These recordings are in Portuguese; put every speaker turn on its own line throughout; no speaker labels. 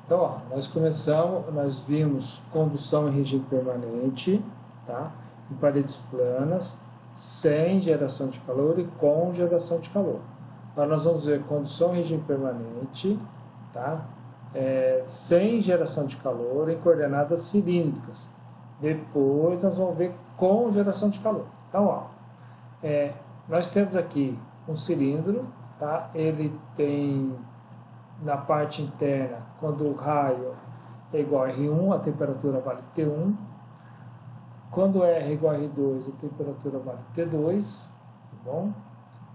Então, ó, nós vimos condução em regime permanente, tá? Em paredes planas, sem geração de calor e com geração de calor. Agora nós vamos ver condução em regime permanente, tá? Sem geração de calor em coordenadas cilíndricas. Depois nós vamos ver com geração de calor. Então, ó, nós temos aqui um cilindro, tá? Ele tem na parte interna, quando o raio é igual a R1, a temperatura vale T1. Quando R é igual a R2, a temperatura vale T2, tá bom?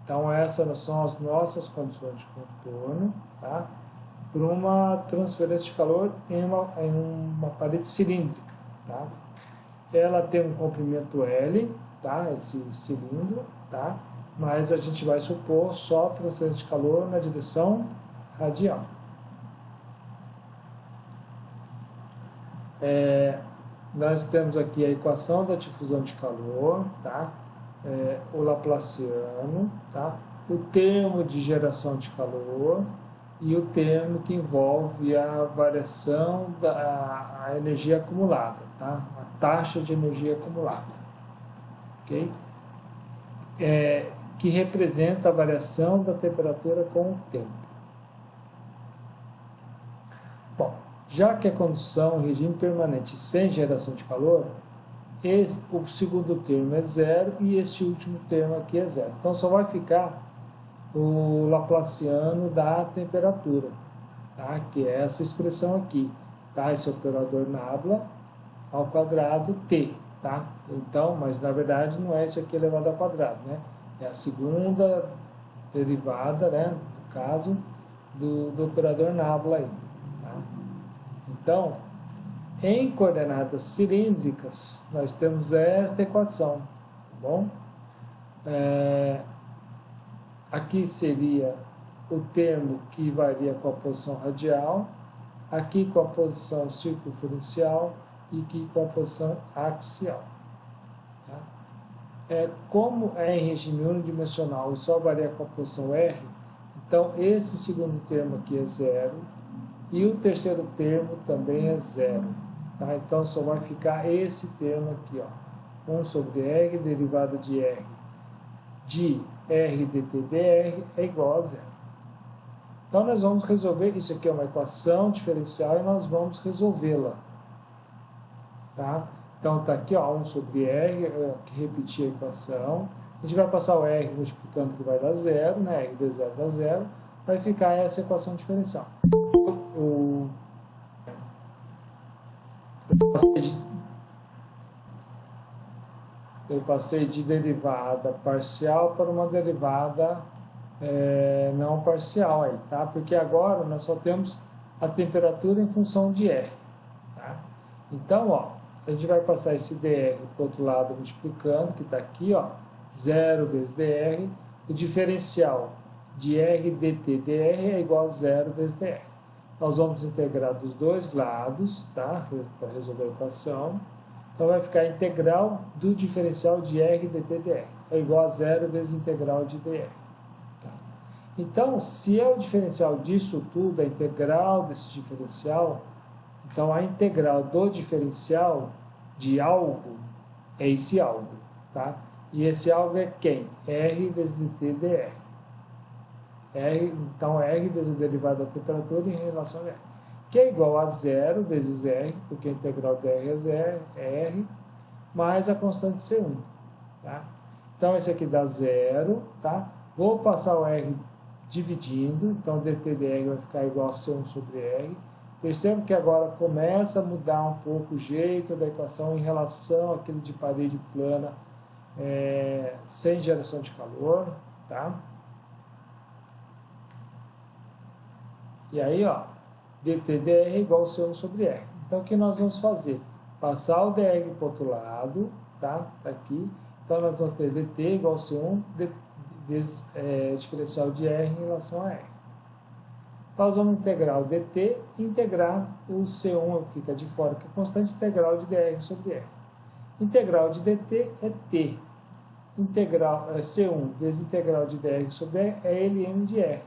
Então essas são as nossas condições de contorno, tá? Para uma transferência de calor em uma parede cilíndrica, tá? Ela tem um comprimento L, tá? Esse cilindro, tá? Mas a gente vai supor só transferência de calor na direção radial. Nós temos aqui a equação da difusão de calor, tá? O Laplaciano, tá? O termo de geração de calor e o termo que envolve a variação da energia acumulada, tá? A taxa de energia acumulada, ok? Que representa a variação da temperatura com o tempo. Bom, já que a condução em regime permanente sem geração de calor, o segundo termo é zero e este último termo aqui é zero. Então só vai ficar o Laplaciano da temperatura, tá? Que é essa expressão aqui, tá? Esse operador nabla ao quadrado t, tá? Então, mas na verdade não é isso aqui elevado ao quadrado, né? É a segunda derivada, né? No caso do operador nabla aí. Então, em coordenadas cilíndricas, nós temos esta equação, tá bom? Aqui seria o termo que varia com a posição radial, aqui com a posição circunferencial e aqui com a posição axial. Tá? Como é em regime unidimensional e só varia com a posição R, então esse segundo termo aqui é zero, e o terceiro termo também é zero. Tá? Então só vai ficar esse termo aqui, ó, 1 sobre R, derivada de R de R dt dr é igual a zero. Então nós vamos resolver, isso aqui é uma equação diferencial e nós vamos resolvê-la. Tá? Então está aqui, ó, 1 sobre R, que repetir a equação. A gente vai passar o R multiplicando que vai dar zero, né? R de zero dá zero. Vai ficar essa equação diferencial. Eu passei de derivada parcial para uma derivada não parcial aí, tá? Porque agora nós só temos a temperatura em função de R, tá? Então, ó, a gente vai passar esse dr para o outro lado multiplicando, que está aqui, ó, 0 vezes dr, o diferencial de R dt dr é igual a 0 vezes dr. Nós vamos integrar dos dois lados, tá? Para resolver a equação. Então vai ficar a integral do diferencial de R dt dr. É igual a 0 vezes integral de dr. Tá? Então, se é o diferencial disso tudo, a integral desse diferencial, então a integral do diferencial de algo é esse algo. Tá? E esse algo é quem? R vezes dt dr. Então, R vezes a derivada da temperatura em relação a R, que é igual a 0 vezes R, porque a integral de R é 0, é R, mais a constante C1. Tá? Então, esse aqui dá 0, tá? Vou passar o R dividindo, então dt dr vai ficar igual a C1 sobre R. Percebo que agora começa a mudar um pouco o jeito da equação em relação àquele de parede plana sem geração de calor, tá? E aí, ó, dt dr é igual a C1 sobre R. Então, o que nós vamos fazer? Passar o dr para o outro lado, tá? Aqui. Então, nós vamos ter dt igual a C1 vezes diferencial de R em relação a R. Então, nós vamos integrar o dt e integrar o C1, fica de fora, que é constante integral de dr sobre R. Integral de dt é t. Integral C1 vezes integral de dr sobre R é ln de R.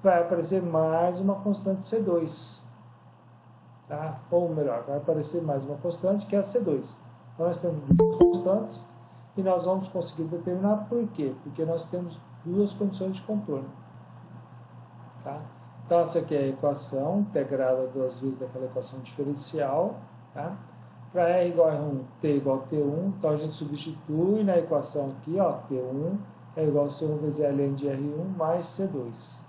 Vai aparecer mais uma constante C2. tá? Ou melhor, vai aparecer mais uma constante, que é a C2. Então, nós temos duas constantes e nós vamos conseguir determinar por quê? Porque nós temos duas condições de contorno. Tá? Então, essa aqui é a equação integrada duas vezes daquela equação diferencial. Tá? Para R igual a R1, T igual a T1, então a gente substitui na equação aqui, ó, T1 é igual a C1 vezes ln de R1 mais C2.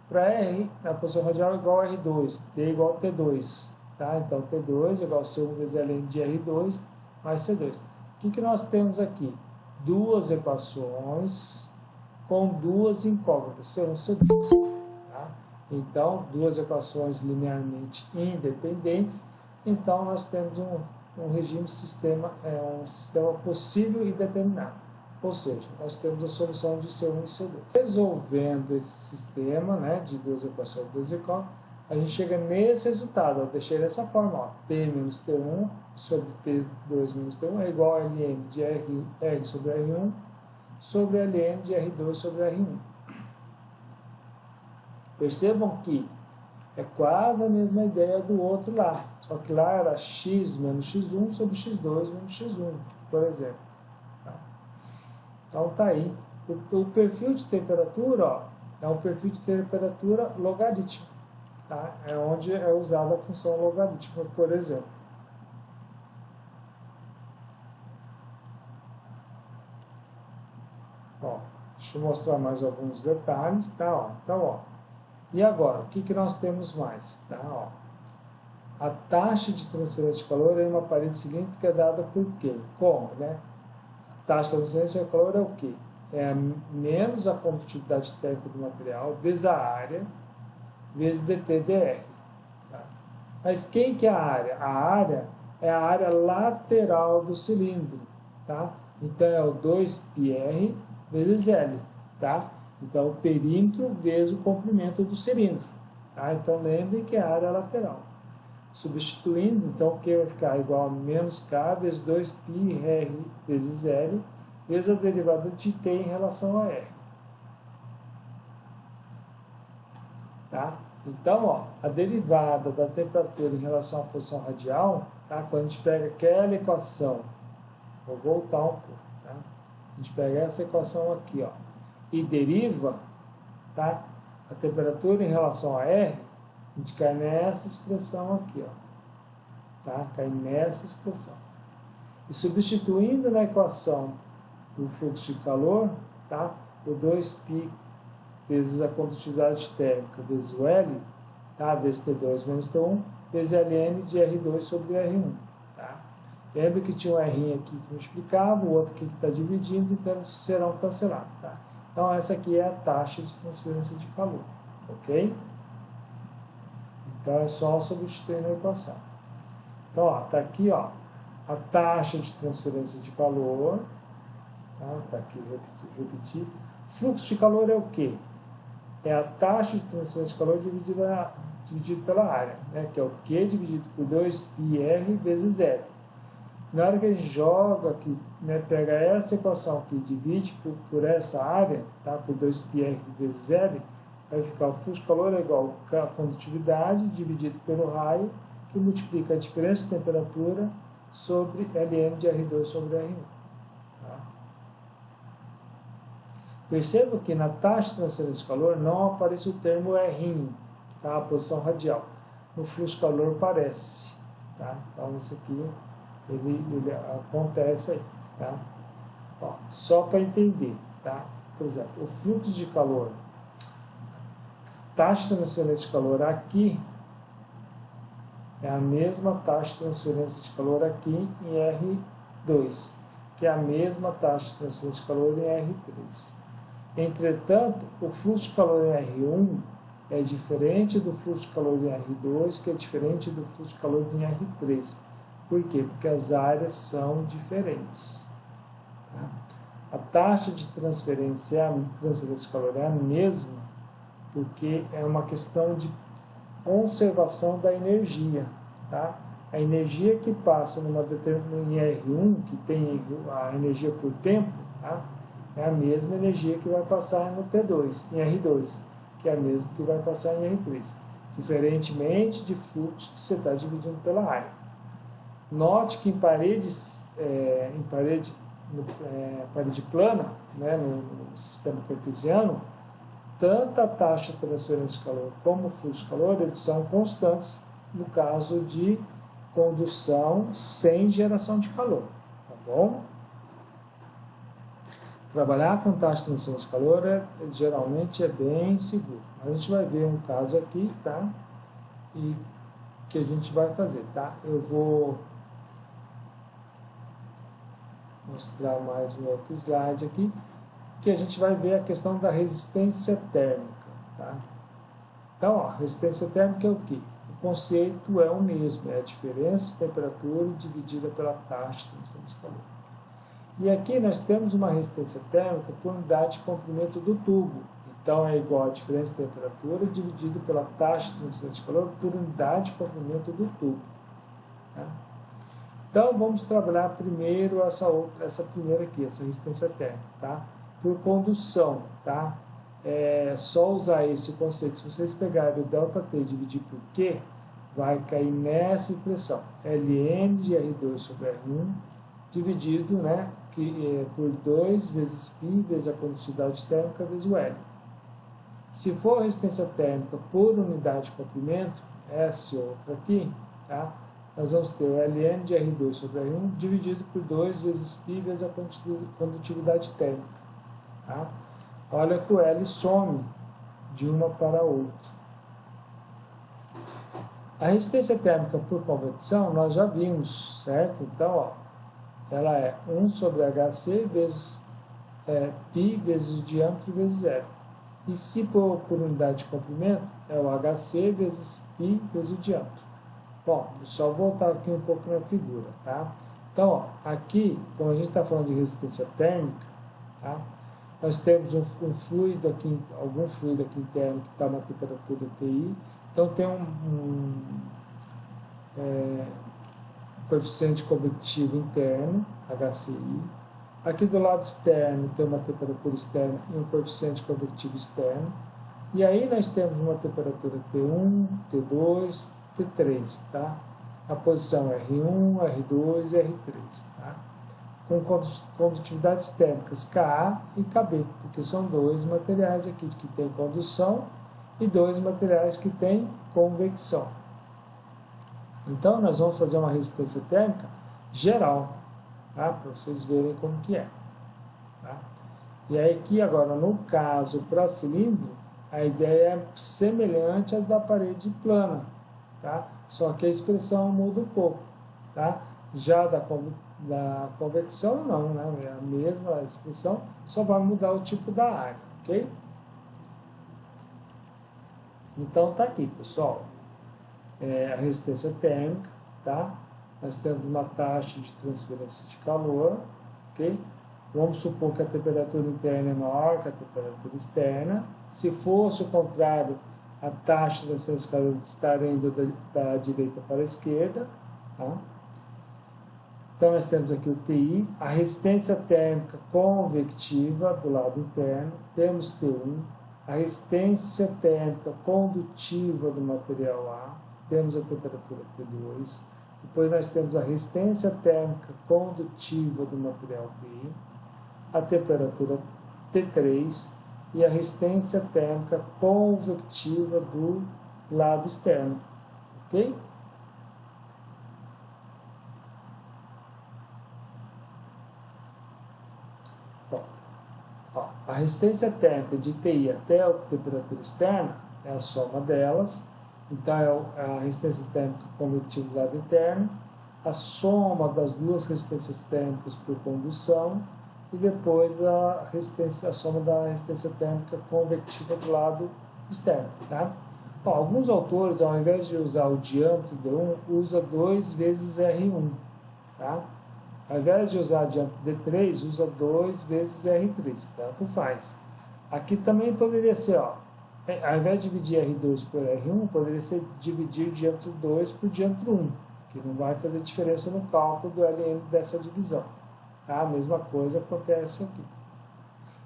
Para R, na posição radial é igual a R2, T igual a T2. Tá? Então, T2 é igual a C1 vezes ln de R2 mais C2. O que nós temos aqui? Duas equações com duas incógnitas, C1 e C2. Tá? Então, duas equações linearmente independentes. Então, nós temos um regime sistema, um sistema possível e determinado. Ou seja, nós temos a solução de C1 e C2. Resolvendo esse sistema, né, de duas equações, duas incógnitas, a gente chega nesse resultado. Eu deixei dessa forma, ó, T menos T1 sobre T2 menos T1 é igual a ln de R sobre R1 sobre ln de R2 sobre R1. Percebam que é quase a mesma ideia do outro lá, só que lá era x menos x1 sobre x2 menos x1, por exemplo. Tá? Então tá aí. O perfil de temperatura, ó, é um perfil de temperatura logarítmico. Tá? É onde é usada a função logarítmica, por exemplo. Ó, deixa eu mostrar mais alguns detalhes. Tá? Ó, então, ó. E agora, o que nós temos mais? Tá? Ó, a taxa de transferência de calor em uma parede cilíndrica é dada por quê? Como? Né? A taxa de transferência de calor é o quê? É menos a condutividade térmica do material vezes a área vezes dT/dr. Tá? Mas quem que é a área? A área é a área lateral do cilindro. Tá? Então, é o 2πr vezes L. Tá? Então, o perímetro vezes o comprimento do cilindro. Tá? Então, lembrem que é a área lateral. Substituindo, então, o que vai ficar igual a menos K vezes 2πr vezes L vezes a derivada de T em relação a R. Tá? Então, ó, a derivada da temperatura em relação à posição radial, tá? Quando a gente pega aquela equação, vou voltar um pouco, tá? A gente pega essa equação aqui, ó, e deriva, tá? A temperatura em relação a R, a gente cai nessa expressão aqui, ó, tá? Cai nessa expressão. E substituindo na equação do fluxo de calor, tá? O 2π vezes a condutividade térmica vezes o L, tá? Vezes T2 menos T1, vezes ln de R2 sobre R1. Tá? Lembra que tinha um R aqui que multiplicava, o outro aqui que está dividindo, então eles serão cancelados. Tá? Então, essa aqui é a taxa de transferência de calor. Ok? Então, é só substituir na equação. Então, está aqui, ó, a taxa de transferência de calor. Está aqui, repetir. Fluxo de calor é o quê? É a taxa de transferência de calor dividido pela área, né? Que é o Q dividido por 2πr vezes L. Na hora que a gente joga aqui, né, pega essa equação aqui, divide por essa área, tá? Por 2πr vezes L, vai ficar o fluxo de calor é igual a condutividade dividido pelo raio, que multiplica a diferença de temperatura sobre ln de R2 sobre R1. Tá? Perceba que na taxa de transferência de calor não aparece o termo R, tá? A posição radial. No fluxo de calor aparece. Tá? Então, isso aqui ele acontece aí. Tá? Ó, só para entender. Tá? Por exemplo, o fluxo de calor, taxa de transferência de calor aqui é a mesma taxa de transferência de calor aqui em R2, que é a mesma taxa de transferência de calor em R3. Entretanto, o fluxo de calor em R1 é diferente do fluxo de calor em R2, que é diferente do fluxo de calor em R3. Por quê? Porque as áreas são diferentes. Tá? A taxa de transferência de calor é a mesma, porque é uma questão de conservação da energia. Tá? A energia que passa numa determinada em R1, que tem a energia por tempo, tá? É a mesma energia que vai passar no T2, em R2, que é a mesma que vai passar em R3. diferentemente de fluxo que você está dividindo pela área. Note que em parede plana, né, no sistema cartesiano, tanto a taxa de transferência de calor como o fluxo de calor, eles são constantes no caso de condução sem geração de calor, tá bom? Trabalhar com taxa de transferência de calor geralmente é bem seguro. A gente vai ver um caso aqui, tá? E que a gente vai fazer, tá? Eu vou mostrar mais um outro slide aqui, que a gente vai ver a questão da resistência térmica, tá? Então, ó, resistência térmica é o quê? O conceito é o mesmo, é a diferença de temperatura dividida pela taxa de transferência de calor. E aqui nós temos uma resistência térmica por unidade de comprimento do tubo. Então, é igual a diferença de temperatura dividido pela taxa de transferência de calor por unidade de comprimento do tubo, tá? Então, vamos trabalhar primeiro essa primeira aqui, essa resistência térmica, tá? Por condução, tá? É só usar esse conceito. Se vocês pegarem o ΔT e dividir por Q, vai cair nessa expressão. Ln de R2 sobre R1, dividido, né, por 2 vezes π vezes a condutividade térmica vezes o L. Se for resistência térmica por unidade de comprimento, essa outra aqui, tá? Nós vamos ter o Ln de R2 sobre R1 dividido por 2 vezes π vezes a condutividade térmica, tá? Olha que o L some de uma para a outra. A resistência térmica por convecção nós já vimos, certo? Então, ó, ela é 1 sobre Hc vezes π vezes o diâmetro vezes L. E se por unidade de comprimento, é o Hc vezes π vezes o diâmetro. Bom, só voltar aqui um pouco na figura, tá? Então, ó, aqui, como a gente está falando de resistência térmica, tá? Nós temos um fluido aqui, algum fluido aqui interno que está na temperatura Ti. Então, tem coeficiente convectivo interno, HCI. Aqui do lado externo tem uma temperatura externa e um coeficiente convectivo externo. E aí nós temos uma temperatura T1, T2, T3, tá? A posição R1, R2 e R3, tá? Com condutividades térmicas Ka e Kb, porque são dois materiais aqui que têm condução e dois materiais que têm convecção. Então, nós vamos fazer uma resistência térmica geral, tá? Para vocês verem como que é, tá? E aí aqui agora, no caso para cilindro, a ideia é semelhante à da parede plana, tá? Só que a expressão muda um pouco, tá? Já da convecção não, né? É a mesma expressão, só vai mudar o tipo da área, ok? Então tá aqui, pessoal. A resistência térmica, tá? Nós temos uma taxa de transferência de calor, ok? Vamos supor que a temperatura interna é maior que a temperatura externa. Se fosse o contrário, a taxa de transferência de calor estaria indo da direita para a esquerda, tá? Então, nós temos aqui o Ti, a resistência térmica convectiva do lado interno, temos T1, a resistência térmica condutiva do material A, temos a temperatura T2, depois nós temos a resistência térmica condutiva do material B, a temperatura T3 e a resistência térmica convectiva do lado externo, ok? A resistência térmica de Ti até a temperatura externa é a soma delas. Então, é a resistência térmica convectiva do lado interno, a soma das duas resistências térmicas por condução e depois a soma da resistência térmica convectiva do lado externo, tá? Bom, alguns autores, ao invés de usar o diâmetro D1, usa 2 vezes R1, tá? Ao invés de usar diâmetro D3, usa 2 vezes R3, tanto faz. Aqui também poderia ser, ó, ao invés de dividir R2 por R1, poderia ser dividir o diâmetro 2 por diâmetro 1, que não vai fazer diferença no cálculo do Ln dessa divisão. Tá? A mesma coisa acontece aqui.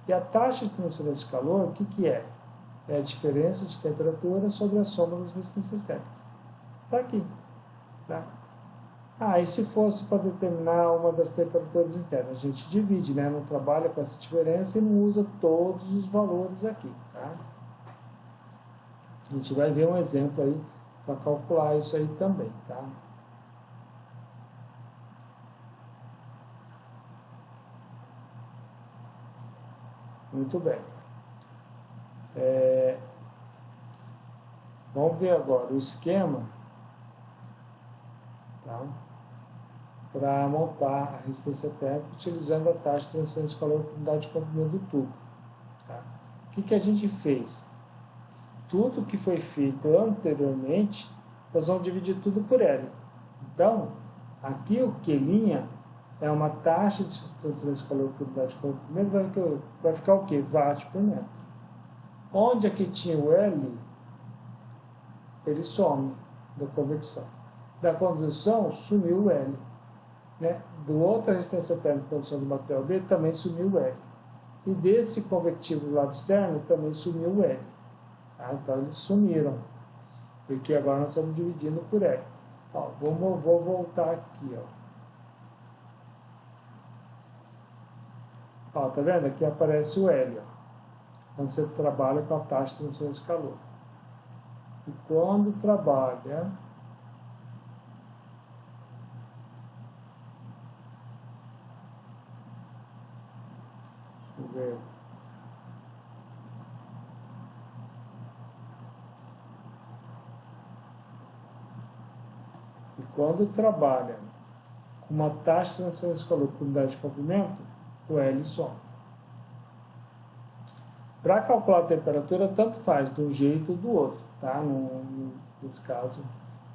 E a taxa de transferência de calor, o que é? é a diferença de temperatura sobre a soma das resistências térmicas. Está aqui. Tá? E se fosse para determinar uma das temperaturas internas? A gente divide, né? Não trabalha com essa diferença e não usa todos os valores aqui. Tá? A gente vai ver um exemplo aí para calcular isso aí também. Tá? Muito bem. Vamos ver agora o esquema, tá? Para montar a resistência térmica utilizando a taxa de transferência de calor por unidade de comprimento do tubo. Tá? O que a gente fez? Tudo que foi feito anteriormente, nós vamos dividir tudo por L. Então, aqui o Q' é uma taxa de transferência de calor por unidade de comprimento, vai ficar o quê? Watt por metro. Onde aqui tinha o L, ele some da convecção. Da condução, sumiu o L. Né? Do outra resistência térmica de condução do material B, também sumiu o L. E desse convectivo do lado externo, também sumiu o L. Tá? Então, eles sumiram. Porque agora nós estamos dividindo por L. Vou voltar aqui. Tá vendo? Aqui aparece o L. Quando você trabalha com a taxa de transferência de calor. E quando trabalha ver. E quando trabalha com uma taxa de transferência de calor por unidade de comprimento, o L some. Para calcular a temperatura, tanto faz de um jeito ou do outro, tá? Nesse caso.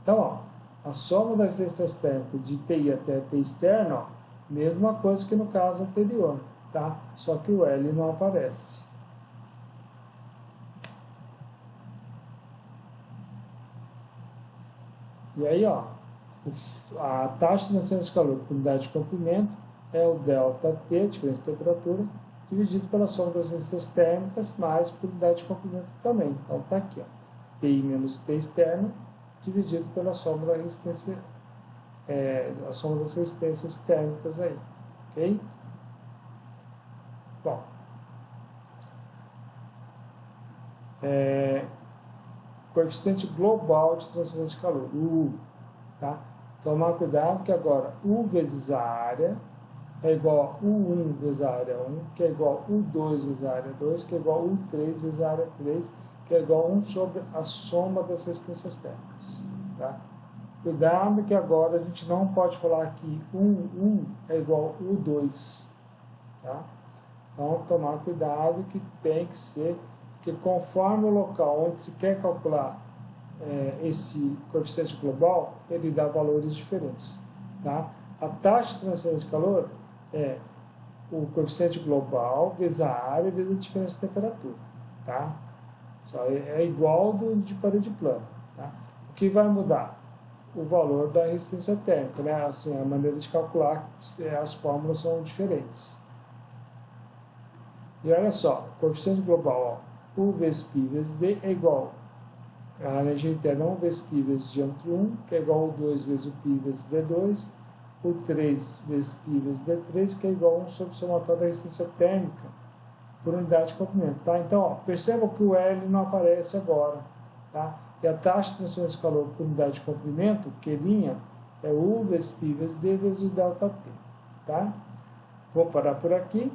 Então, a soma das resistências térmicas de TI até TI externo, mesma coisa que no caso anterior, tá? Só que o L não aparece. E aí, a taxa de transferência de calor por unidade de comprimento é o ΔT, a diferença de temperatura, dividido pela soma das resistências térmicas, mais por unidade de comprimento também. Então, está aqui, TI menos T externo, dividido pela soma da resistência, a soma das resistências térmicas aí. Ok? Bom. Coeficiente global de transferência de calor, U. Tá? Tomar cuidado que agora U vezes a área é igual a U1 vezes a área 1, que é igual a U2 vezes a área 2, que é igual a U3 vezes a área 3, que é igual a 1 sobre a soma das resistências térmicas. Tá? Cuidado que agora a gente não pode falar que U1 é igual a U2. Tá? Então, tomar cuidado que tem que ser, que conforme o local onde se quer calcular esse coeficiente global, ele dá valores diferentes. Tá? A taxa de transferência de calor é o coeficiente global vezes a área vezes a diferença de temperatura. Tá? Só é igual do de parede plana. Tá? O que vai mudar? O valor da resistência térmica. Né? Assim, a maneira de calcular, as fórmulas são diferentes. E olha só, coeficiente global, U vezes π vezes D é igual a energia interna 1 vezes π vezes diâmetro 1, que é igual a 2 vezes o π vezes D2, o 3 vezes π vezes D3, que é igual a 1 sobre o somatório da resistência térmica por unidade de comprimento. Tá? Então, perceba que o L não aparece agora. Tá? E a taxa de transferência de calor por unidade de comprimento, Q', é U vezes π vezes D vezes o ΔT. Tá? Vou parar por aqui.